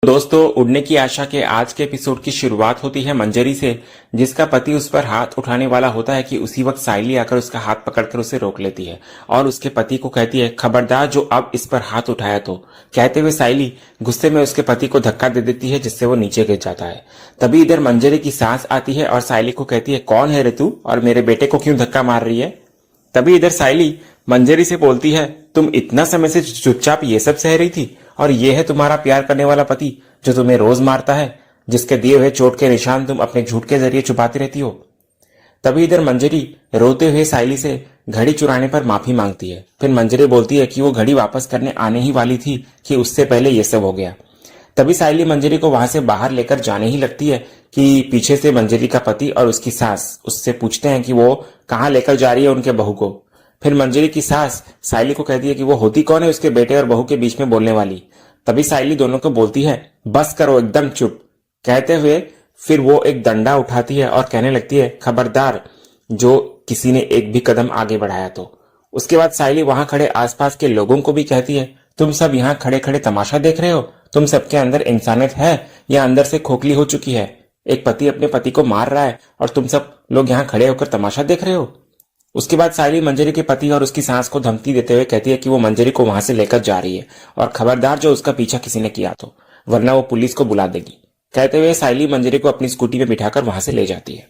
दोस्तों, उड़ने की आशा के आज के एपिसोड की शुरुआत होती है मंजरी से, जिसका पति उस पर हाथ उठाने वाला होता है कि उसी वक्त साइली आकर उसका हाथ पकड़कर उसे रोक लेती है और उसके पति को कहती है, खबरदार जो अब इस पर हाथ उठाया तो। कहते हुए साइली गुस्से में उसके पति को धक्का दे देती है, जिससे वो नीचे गिर जाता है। तभी इधर मंजरी की सास आती है और साइली को कहती है, कौन है रे तू और मेरे बेटे को क्यों धक्का मार रही है। तभी इधर साइली मंजरी से बोलती है, तुम इतना समय से चुपचाप ये सब सह रही थी और ये है तुम्हारा प्यार करने वाला पति जो तुम्हें रोज मारता है, जिसके दिए हुए चोट के निशान तुम अपने झूठ के जरिए छुपाती रहती हो। तभी इधर मंजरी रोते हुए साइली से घड़ी चुराने पर माफी मांगती है। फिर मंजरी बोलती है कि वो घड़ी वापस करने आने ही वाली थी कि उससे पहले ये सब हो गया। तभी साइली मंजरी को वहां से बाहर लेकर जाने ही लगती है कि पीछे से मंजरी का पति और उसकी सास उससे पूछते हैं कि वो कहाँ लेकर जा रही है उनके बहू को। फिर मंजरी की सास साइली को कहती है कि वो होती कौन है उसके बेटे और बहू के बीच में बोलने वाली। तभी साइली दोनों को बोलती है, बस करो, एकदम चुप। कहते हुए फिर वो एक डंडा उठाती है और कहने लगती है, खबरदार जो किसी ने एक भी कदम आगे बढ़ाया तो। उसके बाद साइली वहां खड़े आसपास के लोगों को भी कहती है, तुम सब यहाँ खड़े खड़े तमाशा देख रहे हो। तुम सबके अंदर इंसानियत है या अंदर से खोखली हो चुकी है। एक पति अपने पति को मार रहा है और तुम सब लोग यहाँ खड़े होकर तमाशा देख रहे हो। उसके बाद साइली मंजरी के पति और उसकी सास को धमकी देते हुए कहती है कि वो मंजरी को वहां से लेकर जा रही है और खबरदार जो उसका पीछा किसी ने किया तो, वरना वो पुलिस को बुला देगी। कहते हुए साइली मंजरी को अपनी स्कूटी में बिठाकर वहां से ले जाती है।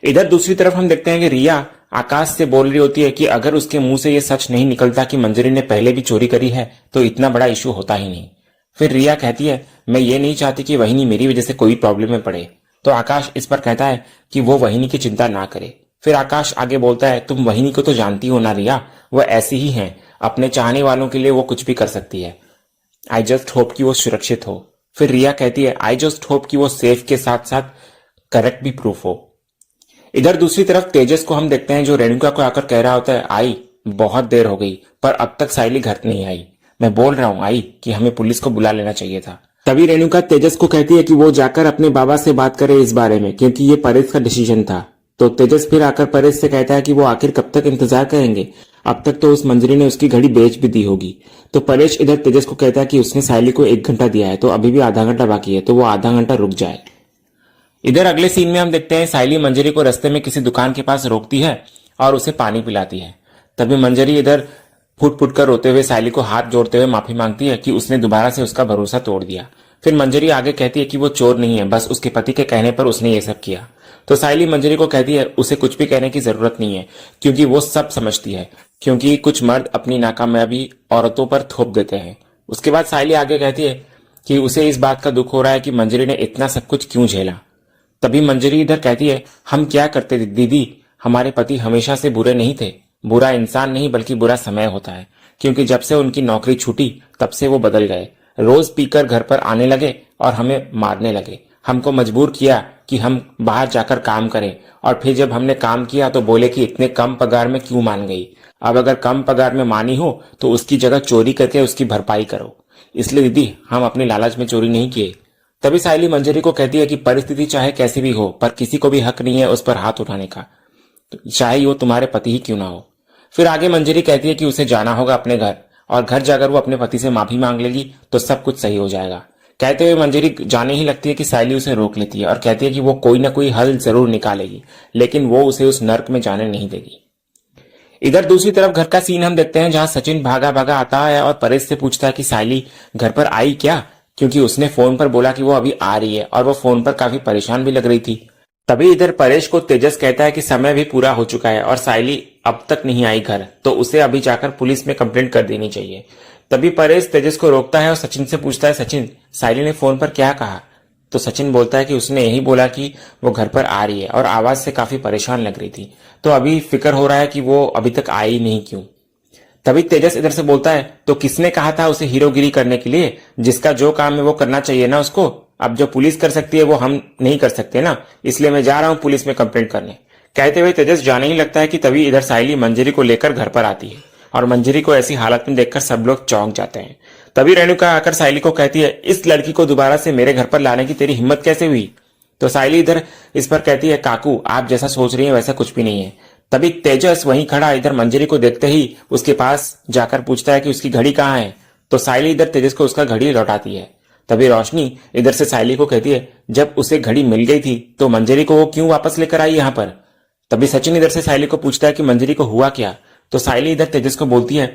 इधर दूसरी तरफ हम देखते हैं कि रिया आकाश से बोल रही होती है कि अगर उसके मुंह से ये सच नहीं निकलता कि मंजरी ने पहले भी चोरी करी है तो इतना बड़ा इशू होता ही नहीं। फिर रिया कहती है, मैं ये नहीं चाहती कि वहिनी मेरी वजह से कोई प्रॉब्लम में पड़े। तो आकाश इस पर कहता है कि वो वहिनी की चिंता ना करे। फिर आकाश आगे बोलता है, तुम वहिनी को तो जानती हो ना रिया, वो ऐसी ही हैं, अपने चाहने वालों के लिए वो कुछ भी कर सकती है। आई जस्ट होप कि वो सुरक्षित हो। फिर रिया कहती है, आई जस्ट होप कि वो सेफ के साथ साथ करेक्ट भी प्रूफ हो। इधर दूसरी तरफ तेजस को हम देखते हैं जो रेणुका को आकर कह रहा होता है, आई बहुत देर हो गई पर अब तक साइली घर नहीं आई। मैं बोल रहा हूं आई कि हमें पुलिस को बुला लेना चाहिए था। तभी रेणुका तेजस को कहती है कि वो जाकर अपने बाबा से बात करे इस बारे में, क्योंकि ये परेश का डिसीजन था। तो तेजस फिर आकर परेश से कहता है कि वो आखिर कब तक इंतजार करेंगे, अब तक तो उस मंजरी ने उसकी घड़ी बेच भी दी होगी। तो परेश इधर तेजस को कहता है कि उसने साइली को 1 घंटा दिया है तो अभी भी आधा घंटा बाकी है, तो वो आधा घंटा रुक जाए। इधर अगले सीन में हम देखते हैं साइली मंजरी को रास्ते में किसी दुकान के पास रोकती है और उसे पानी पिलाती है। तभी मंजरी इधर फुट फुट कर रोते हुए साइली को हाथ जोड़ते हुए माफी मांगती है कि उसने दोबारा से उसका भरोसा तोड़ दिया। फिर मंजरी आगे कहती है कि वो चोर नहीं है, बस उसके पति के कहने पर उसने ये सब किया। तो साइली मंजरी को कहती है उसे कुछ भी कहने की जरूरत नहीं है, क्योंकि वो सब समझती है, क्योंकि कुछ मर्द अपनी नाकामयाबी औरतों पर थोप देते हैं। उसके बाद साइली आगे कहती है कि उसे इस बात का दुख हो रहा है कि मंजरी ने इतना सब कुछ क्यों झेला। तभी मंजरी इधर कहती है, हम क्या करते दीदी, हमारे पति हमेशा से बुरे नहीं थे। बुरा इंसान नहीं बल्कि बुरा समय होता है, क्योंकि जब से उनकी नौकरी छूटी तब से वो बदल गए। रोज पीकर घर पर आने लगे और हमें मारने लगे। हमको मजबूर किया कि हम बाहर जाकर काम करें, और फिर जब हमने काम किया तो बोले कि इतने कम पगार में क्यों मान गई। अब अगर कम पगार में मानी हो तो उसकी जगह चोरी करके उसकी भरपाई करो। इसलिए दीदी हम अपने लालच में चोरी नहीं किए। तभी साइली मंजरी को कहती है कि परिस्थिति चाहे कैसी भी हो, पर किसी को भी हक नहीं है उस पर हाथ उठाने का, चाहे वो तुम्हारे पति ही क्यों ना हो। फिर आगे मंजरी कहती है कि उसे जाना होगा अपने घर, और घर जाकर वो अपने पति से माफी मांग लेगी तो सब कुछ सही हो जाएगा। कहते हुए मंजरी जाने ही लगती है कि साइली उसे रोक लेती है और कहती है कि वो कोई ना कोई हल जरूर निकालेगी, लेकिन वो उसे उस नर्क में जाने नहीं देगी। इधर दूसरी तरफ घर का सीन हम देखते हैं जहां सचिन भागा भागा आता है और परेश से पूछता है कि साइली घर पर आई क्या, क्योंकि उसने फोन पर बोला कि वो अभी आ रही है और वो फोन पर काफी परेशान भी लग रही थी। तभी इधर परेश को तेजस कहता है कि समय भी पूरा हो चुका है और साइली अब तक नहीं आई घर, तो उसे अभी जाकर पुलिस में कंप्लेंट कर देनी चाहिए। तभी परेश तेजस को रोकता है और सचिन से पूछता है, सचिन साइली ने फोन पर क्या कहा। तो सचिन बोलता है कि उसने यही बोला कि वो घर पर आ रही है और आवाज से काफी परेशान लग रही थी, तो अभी फिक्र हो रहा है कि वो अभी तक आई नहीं क्यों। तभी तेजस इधर से बोलता है, तो किसने कहा था उसे हीरोगिरी करने के लिए, जिसका जो काम है वो करना चाहिए ना उसको। अब जो पुलिस कर सकती है वो हम नहीं कर सकते ना, इसलिए मैं जा रहा हूं पुलिस में कंप्लेंट करने। कहते हुए तेजस जाने ही लगता है कि तभी इधर साइली मंजरी को लेकर घर पर आती है और मंजरी को ऐसी हालत में देखकर सब लोग चौंक जाते हैं। तभी रेणुका आकर साइली को कहती है, इस लड़की को दोबारा से मेरे घर पर लाने की तेरी हिम्मत कैसे हुई। तो साइली इधर इस पर कहती है, काकू आप जैसा सोच रही है वैसा कुछ भी नहीं है। तभी तेजस वहीं खड़ा इधर मंजरी को देखते ही उसके पास जाकर पूछता है कि उसकी घड़ी कहाँ है। तो साइली इधर तेजस को उसका घड़ी लौटाती है। तभी रोशनी इधर से सायली को कहती है, जब उसे घड़ी मिल गई थी तो मंजरी को वो क्यों वापस लेकर आई यहाँ पर। तभी सचिन इधर से सायली को पूछता है कि मंजरी को हुआ क्या। तो सायली इधर तेजस को बोलती है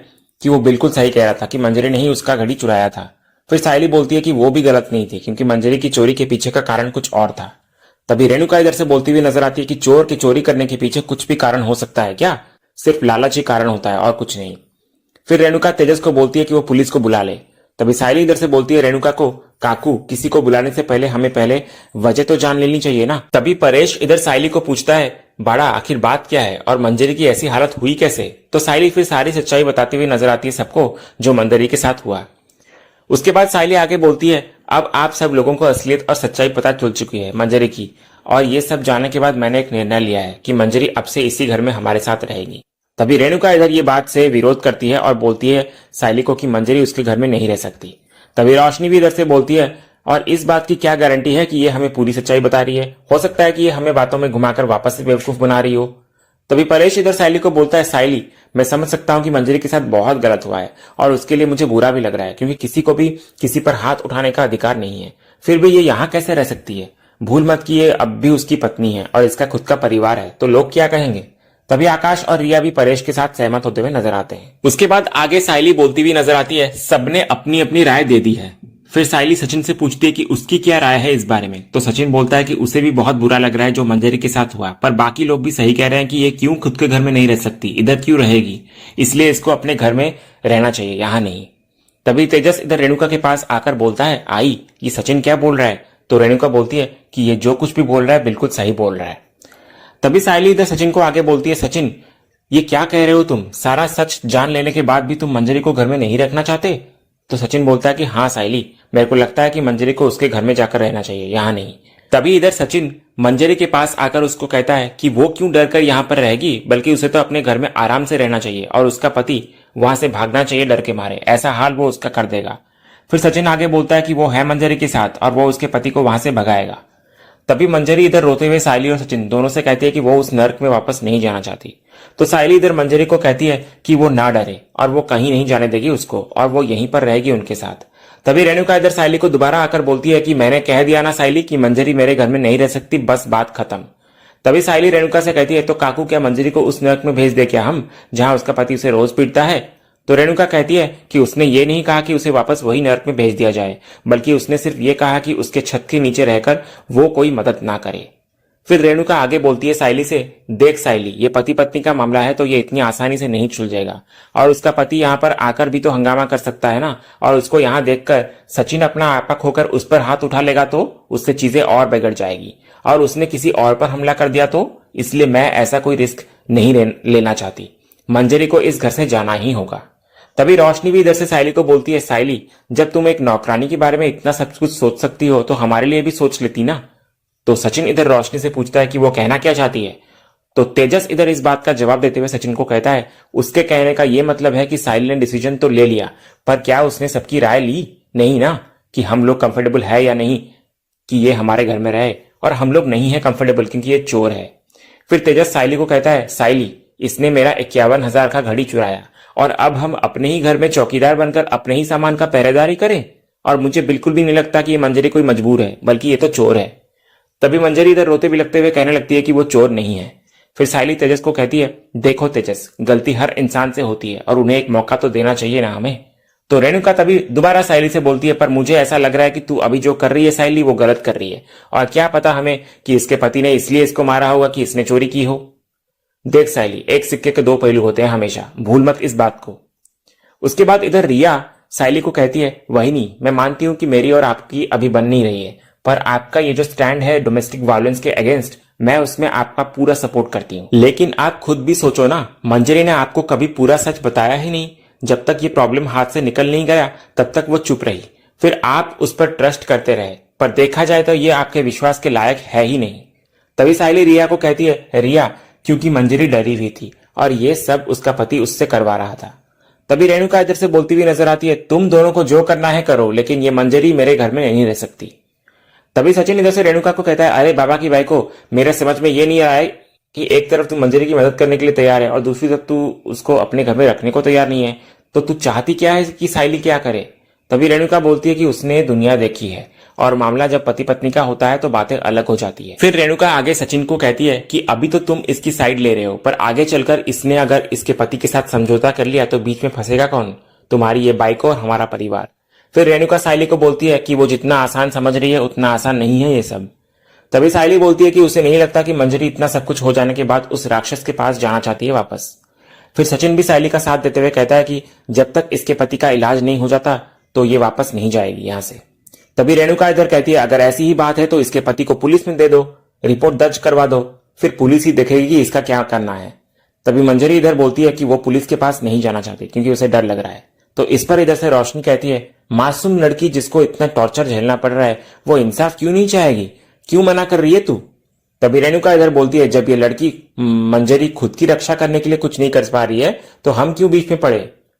कि वो बिल्कुल सही कह रहा था कि मंजरी ने ही उसका घड़ी चुराया था। फिर सायली बोलती है कि वो भी गलत नहीं थी, क्योंकि मंजरी की चोरी के पीछे का कारण कुछ और था। तभी रेणुका इधर से बोलती हुई नजर आती है कि चोर की चोरी करने के पीछे कुछ भी कारण हो सकता है क्या, सिर्फ लालच ही कारण होता है और कुछ नहीं। फिर रेणुका तेजस को बोलती है कि वो पुलिस को बुला ले। तभी सायली इधर से बोलती है रेणुका को, काकू किसी को बुलाने से पहले हमें पहले वजह तो जान लेनी चाहिए ना। तभी परेश इधर सायली को पूछता है, बड़ा आखिर बात क्या है और मंजरी की ऐसी हालत हुई कैसे। तो सायली फिर सारी सच्चाई बताती हुई नजर आती है सबको जो मंजरी के साथ हुआ। उसके बाद सायली आगे बोलती है, अब आप सब लोगों को असलियत और सच्चाई पता चल चुकी है मंजरी की, और ये सब जानने के बाद मैंने एक निर्णय लिया है कि मंजरी अब से इसी घर में हमारे साथ रहेगी। तभी रेणुका इधर ये बात से विरोध करती है और बोलती है सायली को कि मंजरी उसके घर में नहीं रह सकती। तभी रोशनी भी इधर से बोलती है, और इस बात की क्या गारंटी है कि ये हमें पूरी सच्चाई बता रही है, हो सकता है कि ये हमें बातों में घुमाकर वापस से बेवकूफ बना रही हो। तभी परेश इधर सायली को बोलता है, सायली मैं समझ सकता हूं कि मंजरी के साथ बहुत गलत हुआ है और उसके लिए मुझे बुरा भी लग रहा है, क्योंकि किसी को भी किसी पर हाथ उठाने का अधिकार नहीं है, फिर भी ये यहाँ कैसे रह सकती है। भूल मत कि ये अब भी उसकी पत्नी है और इसका खुद का परिवार है, तो लोग क्या कहेंगे। तभी आकाश और रिया भी परेश के साथ सहमत होते हुए नजर आते हैं। उसके बाद आगे सायली बोलती हुई नजर आती है, सबने अपनी अपनी राय दे दी है। फिर सायली सचिन से पूछती है कि उसकी क्या राय है इस बारे में। तो सचिन बोलता है कि उसे भी बहुत बुरा लग रहा है जो मंजरी के साथ हुआ, पर बाकी लोग भी सही कह रहे हैं कि ये क्यों खुद के घर में नहीं रह सकती, इधर क्यों रहेगी, इसलिए इसको अपने घर में रहना चाहिए, यहाँ नहीं। तभी तेजस इधर रेणुका के पास आकर बोलता है, आई ये सचिन क्या बोल रहा है। तो रेणुका बोलती है कि ये जो कुछ भी बोल रहा है बिल्कुल सही बोल रहा है। तभी सायली इधर सचिन को आगे बोलती है, सचिन ये क्या कह रहे हो तुम, सारा सच जान लेने के बाद भी तुम मंजरी को घर में नहीं रखना चाहते। तो सचिन बोलता है कि हाँ सायली, मेरे को लगता है कि मंजरी को उसके घर में जाकर रहना चाहिए, यहाँ नहीं। तभी इधर सचिन मंजरी के पास आकर उसको कहता है कि वो क्यों डर कर यहाँ पर रहेगी, बल्कि उसे तो अपने घर में आराम से रहना चाहिए और उसका पति वहां से भागना चाहिए डर के मारे, ऐसा हाल वो उसका कर देगा। फिर सचिन आगे बोलता है कि वो है मंजरी के साथ और वो उसके पति को वहां से भगाएगा। तभी मंजरी इधर रोते हुए सायली और सचिन दोनों से कहती है कि वो उस नर्क में वापस नहीं जाना चाहती। तो सायली इधर मंजरी को कहती है कि वो ना डरे और वो कहीं नहीं जाने देगी उसको, और वो यहीं पर रहेगी उनके साथ। तभी रेणुका इधर सायली को दोबारा आकर बोलती है कि मैंने कह दिया ना सायली कि मंजरी मेरे घर में नहीं रह सकती, बस बात खत्म। तभी सायली रेणुका से कहती है, तो काकू क्या मंजरी को उस नर्क में भेज दे क्या हम, जहां उसका पति उसे रोज पीटता है। तो रेणुका कहती है कि उसने ये नहीं कहा कि उसे वापस वही नर्क में भेज दिया जाए, बल्कि उसने सिर्फ ये कहा कि उसके छत के नीचे रहकर वो कोई मदद ना करे। फिर रेणुका आगे बोलती है सायली से, देख सायली ये पति पत्नी का मामला है तो ये इतनी आसानी से नहीं सुलझेगा, और उसका पति यहाँ पर आकर भी तो हंगामा कर सकता है ना, और उसको यहाँ देखकर सचिन अपना आपा खोकर उस पर हाथ उठा लेगा तो उससे चीजें और बिगड़ जाएगी, और उसने किसी और पर हमला कर दिया तो, इसलिए मैं ऐसा कोई रिस्क नहीं लेना चाहती, मंजरी को इस घर से जाना ही होगा। तभी रोशनी भी इधर से सायली को बोलती है, सायली जब तुम एक नौकरानी के बारे में इतना सब कुछ सोच सकती हो तो हमारे लिए भी सोच लेती ना। तो सचिन इधर रोशनी से पूछता है कि वो कहना क्या चाहती है। तो तेजस इधर इस बात का जवाब देते हुए सचिन को कहता है, उसके कहने का यह मतलब है कि सायली ने डिसीजन तो ले लिया, पर क्या उसने सबकी राय ली नहीं ना, कि हम लोग कंफर्टेबल है या नहीं कि ये हमारे घर में रहे, और हम लोग नहीं है कंफर्टेबल क्योंकि ये चोर है। फिर तेजस सायली को कहता है, सायली इसने मेरा 51,000 का घड़ी चुराया और अब हम अपने ही घर में चौकीदार बनकर अपने ही सामान का पहरेदारी करें, और मुझे बिल्कुल भी नहीं लगता कि ये मंजरी कोई मजबूर है, बल्कि ये तो चोर है। तभी मंजरी इधर रोते भी लगते हुए कहने लगती है कि वो चोर नहीं है। फिर सायली तेजस को कहती है, देखो तेजस गलती हर इंसान से होती है और उन्हें एक मौका तो देना चाहिए ना हमें। तो रेणुका तभी दोबारा सायली से बोलती है, पर मुझे ऐसा लग रहा है कि तू अभी जो कर रही है सायली वो गलत कर रही है, और क्या पता हमें कि इसके पति ने इसलिए इसको मारा होगा कि इसने चोरी की हो। देख सायली एक सिक्के के दो पहलू होते हैं हमेशा, भूल मत इस बात को। उसके बाद इधर रिया सायली को कहती है, वही मैं मानती हूं कि मेरी और आपकी अभी बन नहीं रही है, पर आपका ये जो स्टैंड है डोमेस्टिक वायलेंस के अगेंस्ट, मैं उसमें आपका पूरा सपोर्ट करती हूँ, लेकिन आप खुद भी सोचो ना, मंजरी ने आपको कभी पूरा सच बताया ही नहीं। जब तक ये प्रॉब्लम हाथ से निकल नहीं गया तब तक वो चुप रही, फिर आप उस पर ट्रस्ट करते रहे, पर देखा जाए तो ये आपके विश्वास के लायक है ही नहीं। तभी सायली रिया को कहती है, रिया क्योंकि मंजरी डरी हुई थी और ये सब उसका पति उससे करवा रहा था। तभी रेणुका इधर से बोलती हुई नजर आती है, तुम दोनों को जो करना है करो, लेकिन ये मंजरी मेरे घर में नहीं रह सकती। तभी सचिन इधर से रेणुका को कहता है, अरे बाबा की भाई को मेरे समझ में ये नहीं आ रहा है कि एक तरफ तू मंजरी की मदद करने के लिए तैयार है और दूसरी तरफ तू उसको अपने घर में रखने को तैयार नहीं है, तो तू चाहती क्या है कि सायली क्या करे। तभी रेणुका बोलती है कि उसने दुनिया देखी है और मामला जब पति पत्नी का होता है तो बातें अलग हो जाती है। फिर रेणुका आगे सचिन को कहती है कि अभी तो तुम इसकी साइड ले रहे हो, पर आगे चलकर इसने अगर इसके पति के साथ समझौता कर लिया तो बीच में फंसेगा कौन? तुम्हारी ये बाइक और हमारा परिवार। फिर रेणुका सायली को बोलती है कि वो जितना आसान समझ रही है उतना आसान नहीं है ये सब। तभी सायली बोलती है कि उसे नहीं लगता कि मंजरी इतना सब कुछ हो जाने के बाद उस राक्षस के पास जाना चाहती है वापस। फिर सचिन भी सायली का साथ देते हुए कहता है कि जब तक इसके पति का इलाज नहीं हो जाता तो ये वापस नहीं जाएगी यहां से। तभी रेणुका इधर कहती है अगर ऐसी ही बात है तो इसके पति को पुलिस में दे दो, रिपोर्ट दर्ज करवा दो, फिर पुलिस ही देखेगी कि इसका क्या करना है। तभी मंजरी इधर बोलती है कि वो पुलिस के पास नहीं जाना चाहती क्योंकि उसे डर लग रहा है। तो इस पर इधर से रोशनी कहती है मासूम लड़की जिसको इतना टॉर्चर झेलना पड़ रहा है वो इंसाफ क्यों नहीं चाहेगी, क्यों मना कर रही है तू? तभी रेणुका इधर बोलती है जब ये लड़की मंजरी खुद की रक्षा करने के लिए कुछ नहीं कर पा रही है तो हम क्यों बीच में पड़े?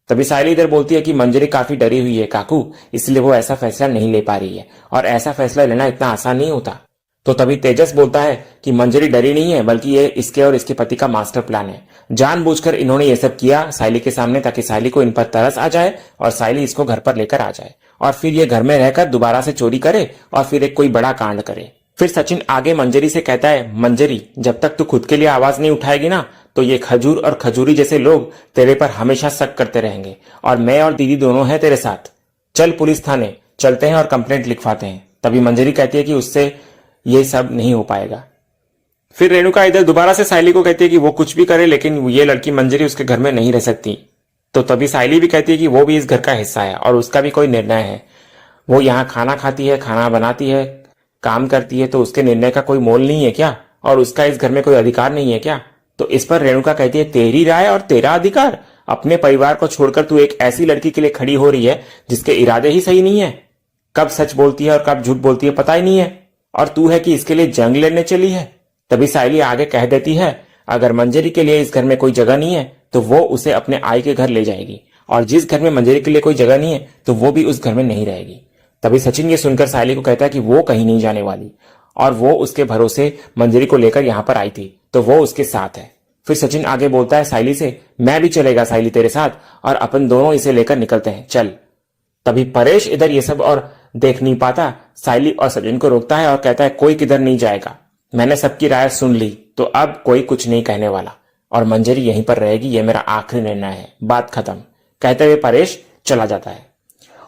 तभी सायली इधर बोलती है कि मंजरी काफी डरी हुई है काकू, इसलिए वो ऐसा फैसला नहीं ले पा रही है और ऐसा फैसला लेना इतना आसान नहीं होता। तो तभी तेजस बोलता है कि मंजरी डरी नहीं है बल्कि ये इसके और इसके पति का मास्टर प्लान है। जानबूझकर इन्होंने ये सब किया सायली के सामने ताकि सायली को इन पर तरस आ जाए और सायली इसको घर पर लेकर आ जाए और फिर ये घर में रहकर दोबारा से चोरी करे और फिर एक कोई बड़ा कांड करे। फिर सचिन आगे मंजरी से कहता है मंजरी जब तक तू खुद के लिए आवाज नहीं उठाएगी ना तो ये खजूर और खजूरी जैसे लोग तेरे पर हमेशा शक करते रहेंगे और मैं और दीदी दोनों हैं तेरे साथ। चल पुलिस थाने चलते हैं और कंप्लेंट लिखवाते हैं। तभी मंजरी कहती है कि उससे ये सब नहीं हो पाएगा। फिर रेणुका इधर दोबारा से सायली को कहती है कि वो कुछ भी करे लेकिन ये लड़की मंजरी उसके घर में नहीं रह सकती। तो तभी सायली भी कहती है कि वो भी इस घर का हिस्सा है और उसका भी कोई निर्णय है। वो यहाँ खाना खाती है, खाना बनाती है, काम करती है, तो उसके निर्णय का कोई मोल नहीं है क्या? और उसका इस घर में कोई अधिकार नहीं है क्या? तो इस पर रेणुका कहती है तेरी राय और तेरा अधिकार? अपने परिवार को छोड़कर तू एक ऐसी लड़की के लिए खड़ी हो रही है जिसके इरादे ही सही नहीं है। कब सच बोलती है और कब झूठ बोलती है पता ही नहीं है, और तू है कि इसके लिए जंग लड़ने चली है। तभी सायली आगे कह देती है अगर मंजरी के लिए इस घर में कोई जगह नहीं है तो वो उसे अपने आई के घर ले जाएगी, और जिस घर में मंजरी के लिए कोई जगह नहीं है तो वो भी उस घर में नहीं रहेगी। तभी सचिन ये सुनकर सायली को कहता है कि वो कहीं नहीं जाने वाली और वो उसके भरोसे मंजरी को लेकर यहां पर आई थी तो वो उसके साथ है। फिर सचिन आगे बोलता है सायली से मैं भी चलेगा सायली तेरे साथ और अपन दोनों इसे लेकर निकलते हैं, चल। तभी परेश इधर ये सब और देख नहीं पाता, सायली और सचिन को रोकता है और कहता है कोई किधर नहीं जाएगा, मैंने सबकी राय सुन ली तो अब कोई कुछ नहीं कहने वाला और मंजरी यहीं पर रहेगी, ये मेरा आखिरी निर्णय है, बात खत्म। कहते हुए परेश चला जाता है।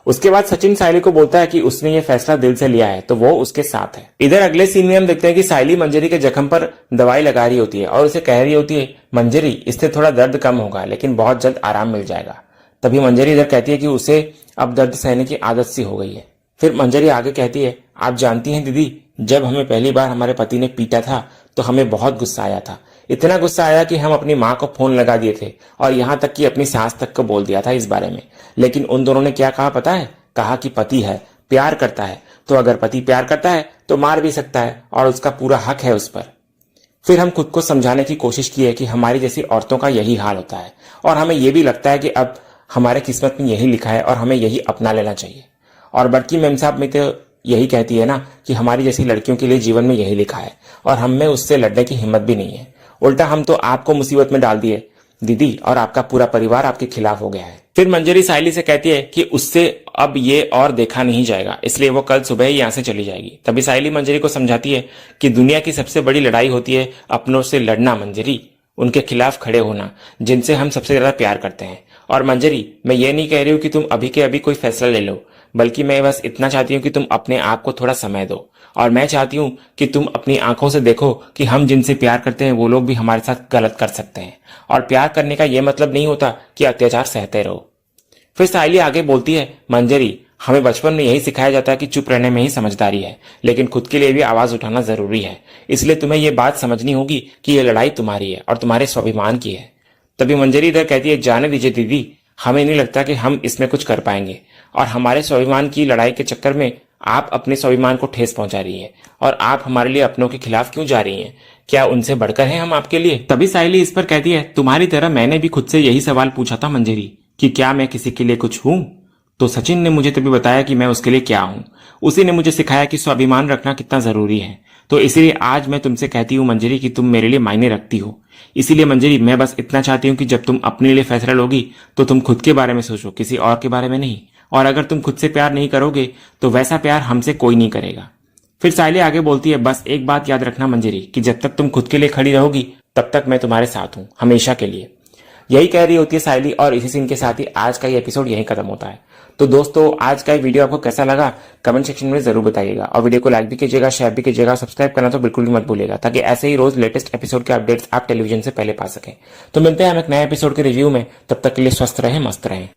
उसके बाद सचिन सायली को बोलता है कि उसने ये फैसला दिल से लिया है तो वो उसके साथ है। इधर अगले सीन में हम देखते हैं कि सायली मंजरी के जख्म पर दवाई लगा रही होती है और उसे कह रही होती है मंजरी इससे थोड़ा दर्द कम होगा लेकिन बहुत जल्द आराम मिल जाएगा। तभी मंजरी इधर कहती है कि उसे अब दर्द सहने की आदत सी हो गई है। फिर मंजरी आगे कहती है आप जानती हैं दीदी, जब हमें पहली बार हमारे पति ने पीटा था तो हमें बहुत गुस्सा आया था, इतना गुस्सा आया कि हम अपनी माँ को फोन लगा दिए थे और यहाँ तक कि अपनी सास तक को बोल दिया था इस बारे में। लेकिन उन दोनों ने क्या कहा पता है? कहा कि पति है, प्यार करता है, तो अगर पति प्यार करता है तो मार भी सकता है और उसका पूरा हक है उस पर। फिर हम खुद को समझाने की कोशिश की है कि हमारी जैसी औरतों का यही हाल होता है और हमें यह भी लगता है कि अब हमारे किस्मत में यही लिखा है और हमें यही अपना लेना चाहिए। और बड़की मेम साहब में तो यही कहती है ना कि हमारी जैसी लड़कियों के लिए जीवन में यही लिखा है और हम में उससे लड़ने की हिम्मत भी नहीं है। उल्टा हम तो आपको मुसीबत में डाल दिए दीदी और आपका पूरा परिवार आपके खिलाफ हो गया है। फिर मंजरी सायली से कहती है कि उससे अब ये और देखा नहीं जाएगा, इसलिए वो कल सुबह ही यहाँ से चली जाएगी। तभी सायली मंजरी को समझाती है कि दुनिया की सबसे बड़ी लड़ाई होती है अपनों से लड़ना मंजरी, उनके खिलाफ खड़े होना जिनसे हम सबसे ज्यादा प्यार करते हैं। और मंजरी मैं ये नहीं कह रही हूँ कि तुम अभी के अभी कोई फैसला ले लो, बल्कि मैं बस इतना चाहती हूँ कि तुम अपने आप को थोड़ा समय दो और मैं चाहती हूँ कि तुम अपनी आंखों से देखो कि हम जिनसे प्यार करते हैं वो लोग भी हमारे साथ गलत कर सकते हैं। और प्यार करने का यह मतलब नहीं होता कि अत्याचार सहते रहो। फिर सायली आगे बोलती है मंजरी हमें बचपन में यही सिखाया जाता है कि चुप रहने में ही समझदारी है, लेकिन खुद के लिए भी आवाज उठाना जरूरी है। इसलिए तुम्हें यह बात समझनी होगी कि यह लड़ाई तुम्हारी है और तुम्हारे स्वाभिमान की है। तभी मंजरी इधर कहती है जाने दीजिए दीदी, हमें नहीं लगता कि हम इसमें कुछ कर पाएंगे और हमारे स्वाभिमान की लड़ाई के चक्कर में आप अपने स्वाभिमान को ठेस पहुंचा रही है और आप हमारे लिए अपनों के खिलाफ क्यों जा रही हैं? क्या उनसे बढ़कर हैं हम आपके लिए? तभी सायली इस पर कहती है तुम्हारी तरह मैंने भी खुद से यही सवाल पूछा था मंजरी कि क्या मैं किसी के लिए कुछ हूं? तो सचिन ने मुझे तभी बताया कि मैं उसके लिए क्या हूं। उसी ने मुझे सिखाया कि स्वाभिमान रखना कितना जरूरी है। तो इसीलिए आज मैं तुमसे कहती हूँ मंजरी कि तुम मेरे लिए मायने रखती हो। इसीलिए मंजरी मैं बस इतना चाहती हूँ कि जब तुम अपने लिए फैसला लोगी तो तुम खुद के बारे में सोचो, किसी और के बारे में नहीं। और अगर तुम खुद से प्यार नहीं करोगे तो वैसा प्यार हमसे कोई नहीं करेगा। फिर सायली आगे बोलती है, बस एक बात याद रखना मंजरी, कि जब तक तुम खुद के लिए खड़ी रहोगी तब तक मैं तुम्हारे साथ हूं, हमेशा के लिए। यही कह रही होती है सायली और इसी सीन के साथ ही आज का ये एपिसोड यहीं खत्म होता है। तो दोस्तों, आज का ये वीडियो आपको कैसा लगा कमेंट सेक्शन में जरूर बताइएगा, और वीडियो को लाइक भी कीजिएगा, शेयर भी कीजिएगा, सब्सक्राइब करना तो बिल्कुल भी मत भूलिएगा, ताकि ऐसे ही रोज लेटेस्ट एपिसोड के अपडेट्स आप टेलीविजन से पहले पा सकें। तो मिलते हैं हम एक नए एपिसोड के रिव्यू में, तब तक के लिए स्वस्थ रहें, मस्त रहें।